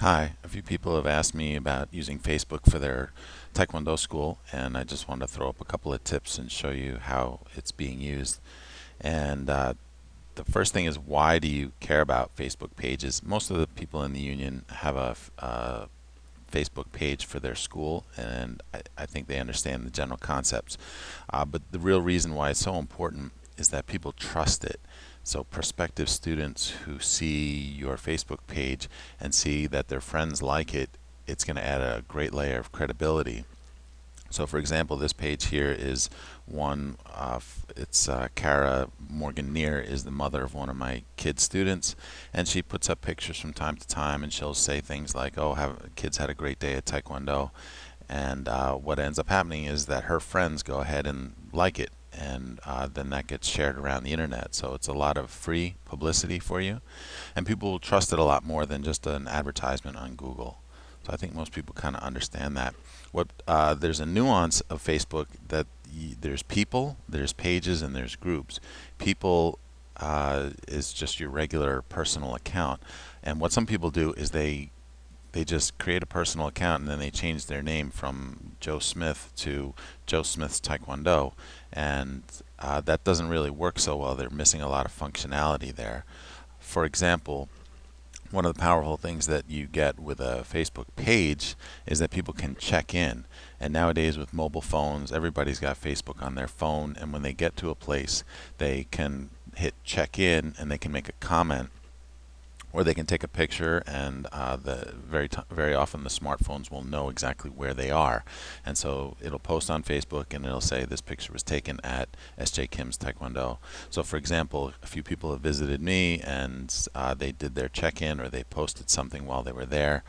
Hi, a few people have asked me about using Facebook for their Taekwondo school, and I just want to throw up a couple of tips and show you how it's being used. And the first thing is, why do you care about Facebook pages? Most of the people in the union have a Facebook page for their school, and I think they understand the general concepts. But the real reason why it's so important is that people trust it. So prospective students who see your Facebook page and see that their friends like it, it's going to add a great layer of credibility. So for example, this page here is one of, it's Kara Morgan Neer is the mother of one of my kid students, and she puts up pictures from time to time, and she'll say things like, oh, have kids had a great day at Taekwondo. And what ends up happening is that her friends go ahead and like it, and then that gets shared around the internet. So it's a lot of free publicity for you, and people will trust it a lot more than just an advertisement on Google. So I think most people kind of understand that. What there's a nuance of Facebook that there's people, there's pages, and there's groups. People is just your regular personal account, and what some people do is they just create a personal account and then they change their name from Joe Smith to Joe Smith's Taekwondo, and that doesn't really work so well. They're missing a lot of functionality there. For example, one of the powerful things that you get with a Facebook page is that people can check in. And nowadays with mobile phones, everybody's got Facebook on their phone, and when they get to a place, they can hit check in and they can make a comment, or they can take a picture, and very often the smartphones will know exactly where they are, and so it'll post on Facebook and it'll say this picture was taken at S.J. Kim's Taekwondo. So for example, a few people have visited me, and they did their check-in or they posted something while they were there,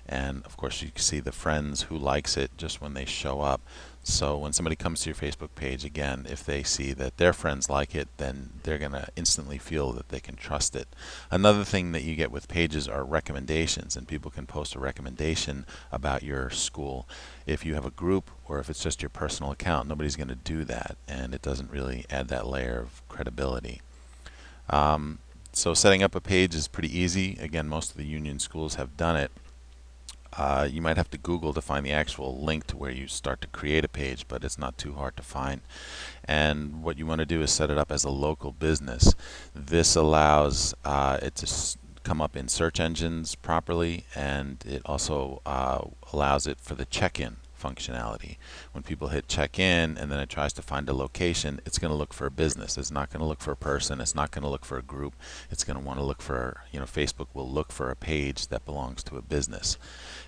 and of course you can see the friends who likes it just when they show up. So when somebody comes to your Facebook page, again, if they see that their friends like it, then they're going to instantly feel that they can trust it. Another thing that you get with pages are recommendations, and people can post a recommendation about your school. If you have a group or if it's just your personal account, nobody's going to do that, and it doesn't really add that layer of credibility. So setting up a page is pretty easy. Again, most of the union schools have done it. You might have to Google to find the actual link to where you start to create a page, but it's not too hard to find. And what you want to do is set it up as a local business. This allows it to come up in search engines properly, and it also allows it for the check-in functionality. When people hit check-in and then it tries to find a location, it's going to look for a business. It's not going to look for a person. It's not going to look for a group. It's going to want to look for, Facebook will look for a page that belongs to a business.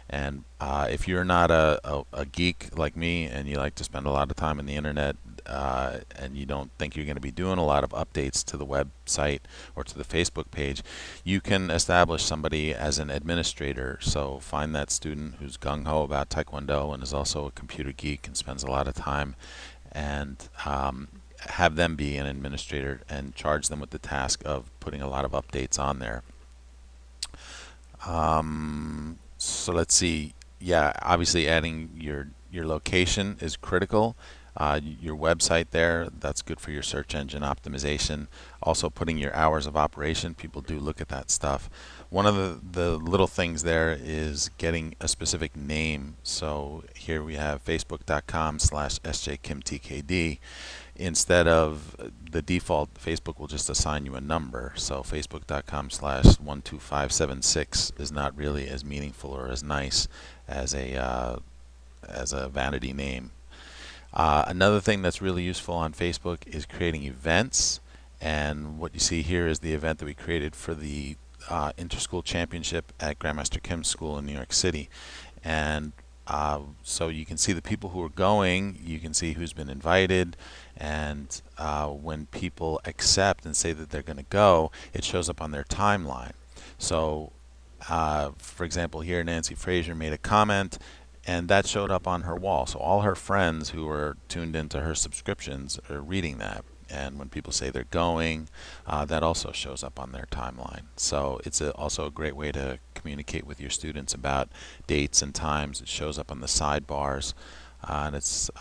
And if you're not a geek like me and you like to spend a lot of time on the internet, and you don't think you're going to be doing a lot of updates to the website or to the Facebook page, you can establish somebody as an administrator. So find that student who's gung-ho about Taekwondo and is also a computer geek and spends a lot of time, and have them be an administrator and charge them with the task of putting a lot of updates on there. So let's see. Yeah, obviously adding your location is critical. Your website there, that's good for your search engine optimization. Also putting your hours of operation, people do look at that stuff. One of the little things there is getting a specific name. So here we have facebook.com/sjkimtkd. Instead of the default, Facebook will just assign you a number. So facebook.com/12576 is not really as meaningful or as nice as a vanity name. Another thing that's really useful on Facebook is creating events, and what you see here is the event that we created for the Interschool Championship at Grandmaster Kim's school in New York City. And so you can see the people who are going, you can see who's been invited, and when people accept and say that they're going to go, it shows up on their timeline. So for example, here Nancy Frazier made a comment, and that showed up on her wall. So all her friends who are tuned into her subscriptions are reading that. And when people say they're going, that also shows up on their timeline. So it's also a great way to communicate with your students about dates and times. It shows up on the sidebars, and so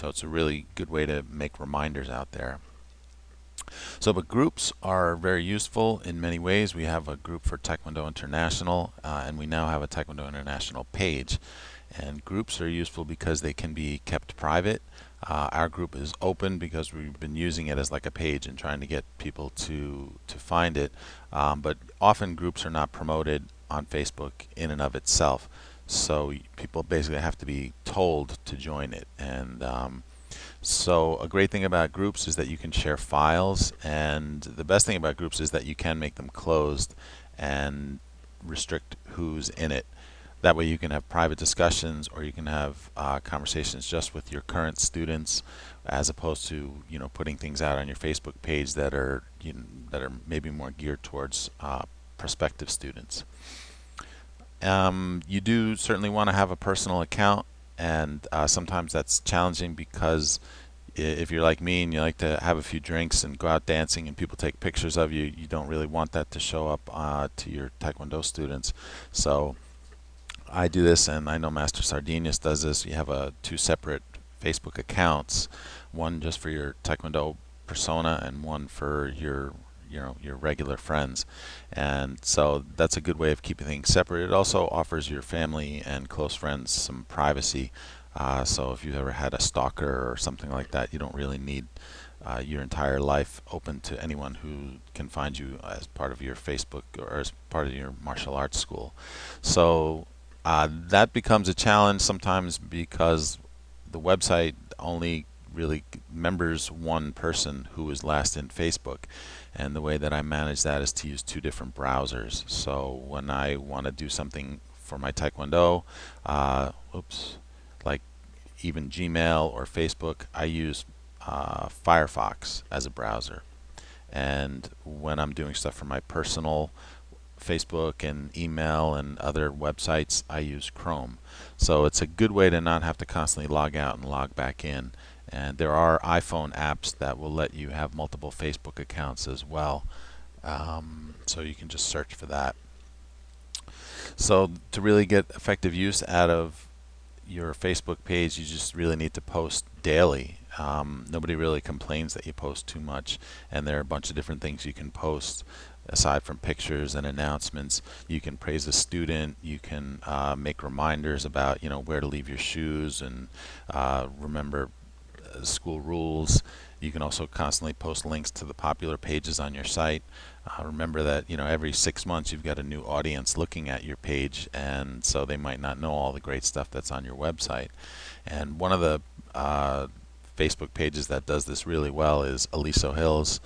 it's a really good way to make reminders out there. But groups are very useful in many ways. We have a group for Taekwondo International, and we now have a Taekwondo International page. And groups are useful because they can be kept private. Our group is open because we've been using it as like a page and trying to get people to find it. But often groups are not promoted on Facebook in and of itself. So people basically have to be told to join it. And so a great thing about groups is that you can share files, and the best thing about groups is that you can make them closed and restrict who's in it. That way you can have private discussions, or you can have conversations just with your current students, as opposed to putting things out on your Facebook page that are that are maybe more geared towards prospective students. You do certainly want to have a personal account, and sometimes that's challenging because if you're like me and you like to have a few drinks and go out dancing and people take pictures of you, you don't really want that to show up to your Taekwondo students. So I do this, and I know Master Sardinius does this. You have two separate Facebook accounts, one just for your Taekwondo persona and one for your your regular friends. And so that's a good way of keeping things separate. It also offers your family and close friends some privacy. So if you've ever had a stalker or something like that, you don't really need your entire life open to anyone who can find you as part of your Facebook or as part of your martial arts school. So that becomes a challenge sometimes because the website only really members one person who was last in Facebook, and the way that I manage that is to use two different browsers. So when I want to do something for my Taekwondo, like even Gmail or Facebook, I use Firefox as a browser. And when I'm doing stuff for my personal Facebook and email and other websites, I use Chrome. So it's a good way to not have to constantly log out and log back in. And there are iPhone apps that will let you have multiple Facebook accounts as well. So you can just search for that. So to really get effective use out of your Facebook page, you just really need to post daily. Nobody really complains that you post too much, and there are a bunch of different things you can post aside from pictures and announcements. You can praise a student, you can make reminders about where to leave your shoes, and remember school rules. You can also constantly post links to the popular pages on your site. Remember that every 6 months you've got a new audience looking at your page, and so they might not know all the great stuff that's on your website. And one of the Facebook pages that does this really well is Aliso Hills.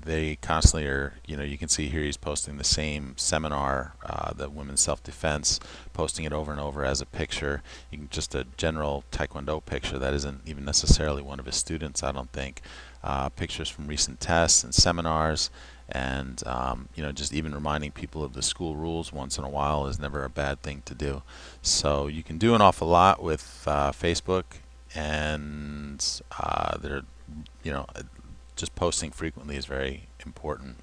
They constantly are, you can see here he's posting the same seminar, the women's self-defense, posting it over and over as a picture. Just a general Taekwondo picture that isn't even necessarily one of his students, I don't think. Pictures from recent tests and seminars, and just even reminding people of the school rules once in a while is never a bad thing to do. So you can do an awful lot with Facebook, and there, just posting frequently is very important.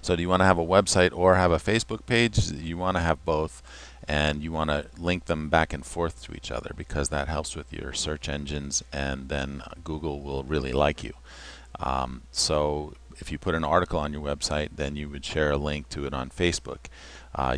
So do you want to have a website or have a Facebook page? You want to have both, and you want to link them back and forth to each other because that helps with your search engines, and then Google will really like you. So if you put an article on your website, then you would share a link to it on Facebook.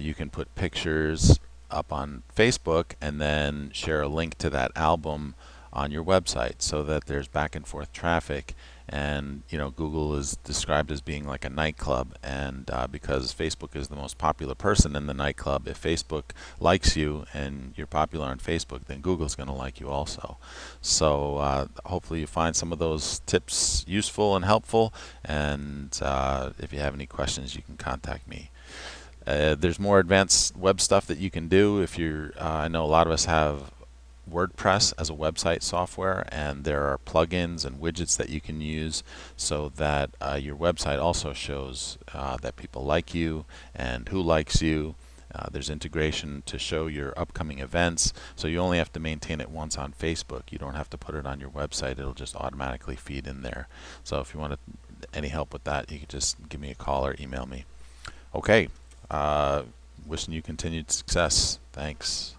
You can put pictures up on Facebook and then share a link to that album on your website so that there's back and forth traffic. And Google is described as being like a nightclub, and because Facebook is the most popular person in the nightclub, if Facebook likes you and you're popular on Facebook, then Google's going to like you also. So hopefully you find some of those tips useful and helpful, and if you have any questions, you can contact me. There's more advanced web stuff that you can do. If you're, I know a lot of us have WordPress as a website software, and there are plugins and widgets that you can use so that your website also shows that people like you and who likes you. There's integration to show your upcoming events, so you only have to maintain it once on Facebook. You don't have to put it on your website. It'll just automatically feed in there. So if you want any help with that, you can just give me a call or email me. Okay, wishing you continued success. Thanks.